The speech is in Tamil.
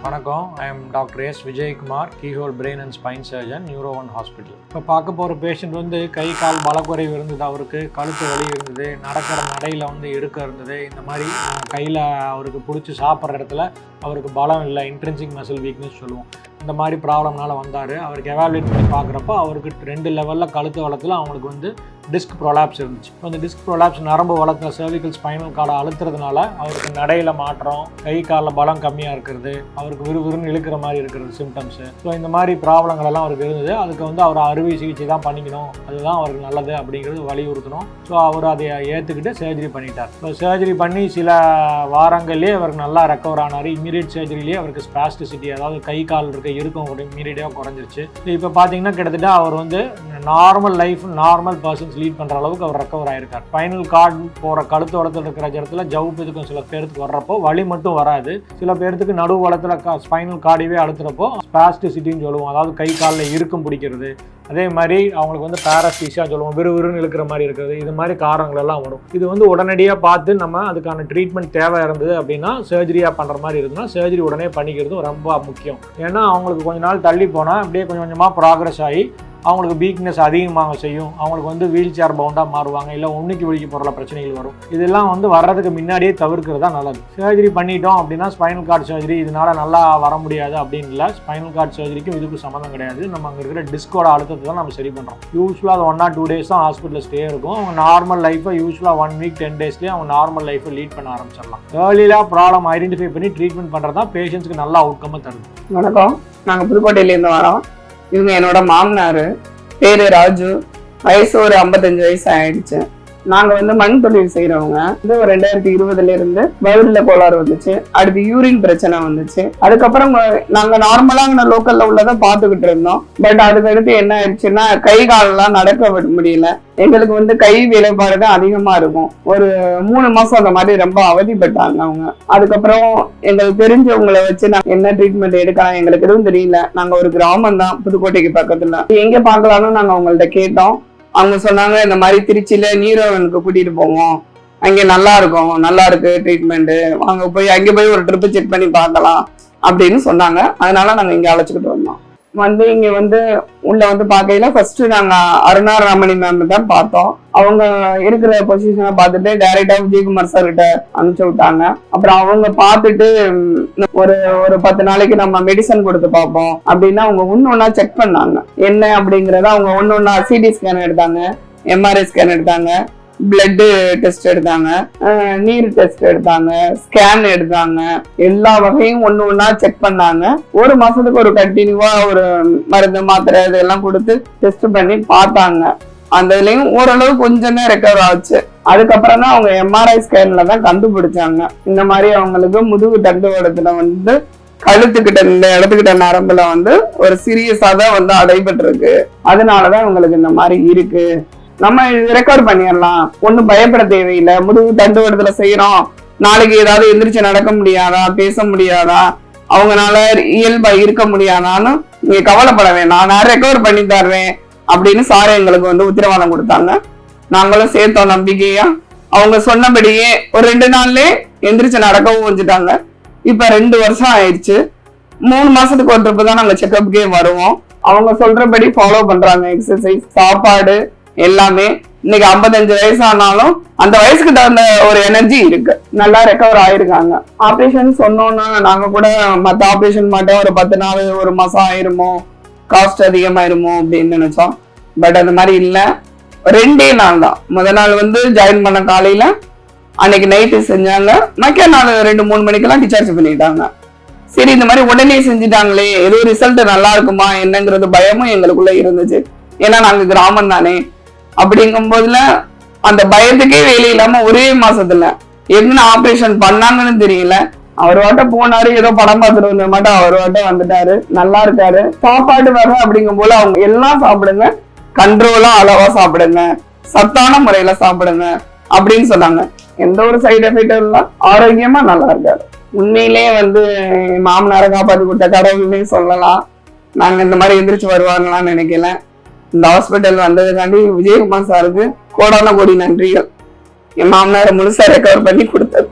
வணக்கம். I am doctor S Vijayakumar, keyhole brain and spine surgeon, neuro one hospital. இப்போ பார்க்க போகிற பேஷண்ட் வந்து கை கால் பலக்குறைவு இருந்தது, அவருக்கு கழுத்து வலி இருந்தது, நடக்கிற நடையில் வந்து இறுக்க இருந்தது, இந்த மாதிரி கையில் அவருக்கு பிடிச்சி சாப்பிட்ற இடத்துல அவருக்கு பலம் இல்லை, இன்ட்ரென்சிக் மசில் வீக்னஸ் சொல்லுவோம். இந்த மாதிரி ப்ராப்ளம்னால வந்தார். அவருக்கு எவாலுவேட் பண்ணி பார்க்குறப்போ அவருக்கு 2 லெவலில் கழுத்து வளத்தில் அவங்களுக்கு வந்து டிஸ்க் ப்ரொலாப்ஸ் இருந்துச்சு. அந்த டிஸ்க் ப்ரொலாப்ஸ் நரம்பு வளத்தில் சர்விக்கல் ஸ்பைனல் கார்டை அழுத்துறதுனால அவருக்கு நடையில் மாற்றம், கை காலில் பலம் கம்மியாக இருக்கிறது, அவருக்கு விறுவிறுன்னு இழுக்கிற மாதிரி இருக்கிறது சிம்டம்ஸு. ஸோ இந்த மாதிரி ப்ராப்ளங்கள் எல்லாம் அவருக்கு இருந்தது. அதுக்கு வந்து அவர் அறுவை சிகிச்சை தான் பண்ணிக்கணும், அதுதான் அவருக்கு நல்லது அப்படிங்கிறது வலியுறுத்தணும். ஸோ அவர் அதை ஏற்றுக்கிட்டு சர்ஜரி பண்ணிட்டார். ஸோ சர்ஜரி பண்ணி சில வாரங்கள்லேயே அவருக்கு நல்லா ரெக்கவர் ஆனார். இம்மீடியட் சர்ஜரிலேயே அவருக்கு ஸ்பாஸ்டிசிட்டி, அதாவது கை கால் இருக்க இருக்கும் கூட இம்மீடியட்டாக குறைஞ்சிருச்சு. இப்போ பார்த்தீங்கன்னா கிட்டத்தட்ட அவர் வந்து normal life, normal persons lead பண்ணுற அளவுக்கு அவர் ரெக்கவர் ஆகிருக்கார். ஸ்பைனல் கார்டு போகிற கழுத்து வளத்தில் இருக்கிற இடத்துல ஜவ்வு இதுக்கும் சில பேருக்கு வர்றப்போ வலி மட்டும் வராது. சில பேருக்கு நடுவு வளத்தில் ஸ்பைனல் கார்டவே அழுத்துறப்போ ஸ்பாஸ்டிசிட்டின்னு சொல்லுவோம், அதாவது கை காலில் இறுக்கம் பிடிக்கிறது. அதே மாதிரி அவங்களுக்கு வந்து பேரஸ்தீசியா சொல்லுவோம், விறுவிறுன்னு இழுக்கிற மாதிரி இருக்கிறது. இது மாதிரி காரணங்கள் எல்லாம் வரும். இது வந்து உடனடியாக பார்த்து நம்ம அதுக்கான ட்ரீட்மெண்ட் தேவை இருந்தது அப்படின்னா சர்ஜரியாக பண்ணுற மாதிரி இருக்குன்னா சர்ஜரி உடனே பண்ணிக்கிறது ரொம்ப முக்கியம். ஏன்னா அவங்களுக்கு கொஞ்ச நாள் தள்ளி போனால் அப்படியே கொஞ்சம் கொஞ்சமாக ப்ராக்ரஸ் ஆகி அவங்களுக்கு வீக்னஸ் அதிகமாக செய்யும். அவங்களுக்கு வந்து வீல் சேர் பவுண்டாக மாறுவாங்க, இல்லை ஒன்றுக்கு வலிக்கு போகிற பிரச்சனைகள் வரும். இதெல்லாம் வந்து வர்றதுக்கு முன்னாடியே தவிர்க்கிறது தான் நல்லது. சர்ஜரி பண்ணிட்டோம் அப்படின்னா ஸ்பைனல் கார்டு சர்ஜரி இதனால் நல்லா வர முடியாது அப்படின்னு இல்லை. ஸ்பைனல் கார்டு சர்ஜரிக்கும் இதுக்கு சம்மந்தம் கிடையாது. நம்ம அங்கே இருக்கிற டிஸ்கோட அழுத்தத்தை தான் நம்ம சரி பண்ணுறோம். யூஸ்வலாக அது 1 or 2 days தான் ஹாஸ்பிட்டலில் ஸ்டே இருக்கும். அவங்க நார்மல் லைஃபை யூஸ்வலாக 1 week 10 daysலேயே அவங்க நார்மல் லைஃபை லீட் பண்ண ஆரம்பிச்சிடலாம். ஏர்லியாக ப்ராப்ளம் ஐடென்டிஃபை பண்ணி ட்ரீட்மெண்ட் பண்ணுறது தான் பேஷண்ட்ஸ்க்கு நல்ல அவுட்கம்மை தருது. வணக்கம், நாங்கள் புதுக்கோட்டையிலேருந்து வரோம். இவங்க என்னோட மாமனார், பேரு ராஜு. வயசு ஒரு 55 வயசு ஆயிடுச்சு. நாங்க வந்து மண் தொழில் செய்யறவங்க. 2020 இருந்து வயிறுல கோளாறு வந்துச்சு. அடுத்து யூரின் பிரச்சனை வந்துச்சு. அதுக்கப்புறம் நாங்க நார்மலா லோக்கல்ல உள்ளதை பாத்துக்கிட்டு இருந்தோம். பட் அதுக்கடுத்து என்ன ஆயிடுச்சுன்னா கை காலெல்லாம் நடக்க முடியல. எங்களுக்கு வந்து கை வேலைப்பாடு தான் அதிகமா இருக்கும். ஒரு 3 மாசம் அந்த மாதிரி ரொம்ப அவதிப்பட்டாங்க அவங்க. அதுக்கப்புறம் எங்களுக்கு தெரிஞ்சவங்களை வச்சு நாங்க என்ன ட்ரீட்மெண்ட் எடுக்கலாம் எங்களுக்கு எதுவும் தெரியல. நாங்க ஒரு கிராமம் தான், புதுக்கோட்டைக்கு பக்கத்துல. எங்க பாக்கலாம்னு நாங்க அவங்கள்ட்ட கேட்டோம். அவங்க சொன்னாங்க, இந்த மாதிரி திருச்சியில நீரோவனுக்கு கூட்டிட்டு போவோம், அங்க நல்லா இருக்கும், நல்லா இருக்கு ட்ரீட்மெண்ட், அங்க போய் ஒரு ட்ரிப்பு செக் பண்ணி பார்க்கலாம் அப்படின்னு சொன்னாங்க. அதனால நாங்க இங்க அழைச்சிக்கிட்டு வந்தோம். இங்க உள்ள பாக்கையில ஃபர்ஸ்ட் நாங்க அருணா ரமணி மேம் தான் பார்த்தோம். அவங்க இருக்கிற பொசிஷனை பார்த்துட்டு டைரக்டா விஜயகுமார் சார் கிட்ட அனுப்பிச்சு விட்டாங்க. அப்புறம் அவங்க பார்த்துட்டு ஒரு 10 நாளைக்கு நம்ம மெடிசன் கொடுத்து பார்ப்போம் அப்படின்னா அவங்க ஒன்னொன்னா செக் பண்ணாங்க. என்ன அப்படிங்கறத அவங்க ஒன்னொன்னா சிடி ஸ்கேன் எடுத்தாங்க, எம்ஆர்ஐ ஸ்கேன் எடுத்தாங்க, பிளட் டெஸ்ட் எடுத்தாங்க, நீர் டெஸ்ட் எடுத்தாங்க, ஸ்கேன் எடுத்தாங்க. எல்லா வகையும் ஒண்ணு செக் பண்ணாங்க. 1 மாசத்துக்கு ஒரு கண்டினியூவா ஒரு மருந்து மாத்திரை இதெல்லாம் கொடுத்து டெஸ்ட் பண்ணி பார்த்தாங்க. அந்த இதுலயும் ஓரளவு கொஞ்சம் தான் ரெக்கவர் ஆச்சு. அதுக்கப்புறம் தான் அவங்க எம்ஆர்ஐ ஸ்கேன்ல தான் கண்டுபிடிச்சாங்க, இந்த மாதிரி அவங்களுக்கு முதுகு தண்டுவடத்துல கழுத்துக்கிட்ட இந்த இடத்துக்கிட்ட நரம்புல ஒரு சிறிய சதை அடைபட்டு இருக்கு. அதனாலதான் உங்களுக்கு இந்த மாதிரி இருக்கு. நம்ம ரெக்கவர் பண்ணிடலாம், ஒண்ணும் பயப்பட தேவையில்லை. முதுகு தண்டுவடத்துல செய்யறோம், நாளைக்கு ஏதாவது எந்திரிச்சு நடக்க முடியாதா, பேச முடியாதா, அவங்களால இயல்பா இருக்க முடியாதான்னு நீங்க கவலைப்பட வேண்டாம், நான் ரெக்கவர் பண்ணி தர்றேன் அப்படின்னு சார் எங்களுக்கு உத்தரவாதம் கொடுத்தாங்க. நாங்களும் சேர்த்தோம் நம்பிக்கையா. அவங்க சொன்னபடியே ஒரு 2 நாள்லயே எந்திரிச்சு நடக்கவும் வச்சுட்டாங்க. இப்ப 2 வருஷம் ஆயிடுச்சு. 3 மாசத்துக்கு ஒரு ட்ரிப்பு தான் நாங்க செக்அப்புக்கே வருவோம். அவங்க சொல்றபடி ஃபாலோ பண்றாங்க, எக்ஸசைஸ், சாப்பாடு எல்லாமே. இன்னைக்கு 55 வயசு ஆனாலும் அந்த வயசுக்கு தகுந்த ஒரு எனர்ஜி இருக்கு, நல்லா ரெக்கவர் ஆயிருக்காங்க. ஆப்ரேஷன் சொன்னோம்னா நாங்க கூட மத்த ஆப்ரேஷன் மாட்டோம், ஒரு 10 நாள் 1 மாசம் ஆயிருமோ, காஸ்ட் அதிகமாயிருமோ அப்படின்னு நினைச்சோம். பட் அந்த மாதிரி இல்ல. 2 நாள் தான். முதல் நாள் ஜாயின் பண்ண காலையில, அன்னைக்கு நைட்டு செஞ்சாங்க. மக்கிய நாள் 2-3 மணிக்கெல்லாம் டிஸ்சார்ஜ் பண்ணிட்டாங்க. சரி, இந்த மாதிரி உடனே செஞ்சுட்டாங்களே, ஏதோ ரிசல்ட் நல்லா இருக்குமா என்னங்கிறது பயமும் எங்களுக்குள்ள இருந்துச்சு. ஏன்னா நாங்க கிராமம் தானே. அப்படிங்கும் போதுல அந்த பயத்துக்கே வேலை இல்லாம ஒரே மாசத்துல என்ன ஆபரேஷன் பண்ணாங்கன்னு தெரியல. அவர் வாட்ட போனாரு, ஏதோ படம் பார்த்துட்டு வந்த மாட்டோம், அவர் வாட்ட வந்துட்டாரு, நல்லா இருக்காரு. சாப்பாடு வர அப்படிங்கும் போது அவங்க எல்லாம் சாப்பிடுங்க, கண்ட்ரோலா அளவா சாப்பிடுங்க, சத்தான முறையில சாப்பிடுங்க அப்படின்னு சொன்னாங்க. எந்த ஒரு சைடு எஃபெக்டும் இல்ல, ஆரோக்கியமா நல்லா இருக்காரு. உண்மையிலேயே மாமனாரை காப்பாத்தி கொடுத்த கடவுள்னே சொல்லலாம். நாங்க இந்த மாதிரி எந்திரிச்சு வருவாங்களான்னு நினைக்கல. இந்த ஹாஸ்பிட்டல் வந்ததுக்காண்டி விஜயகுமார் சாருக்கு கோடான கோடி நன்றிகள். என் மாமனாரை முழுசா ரெக்கவர் பண்ணி கொடுத்தது.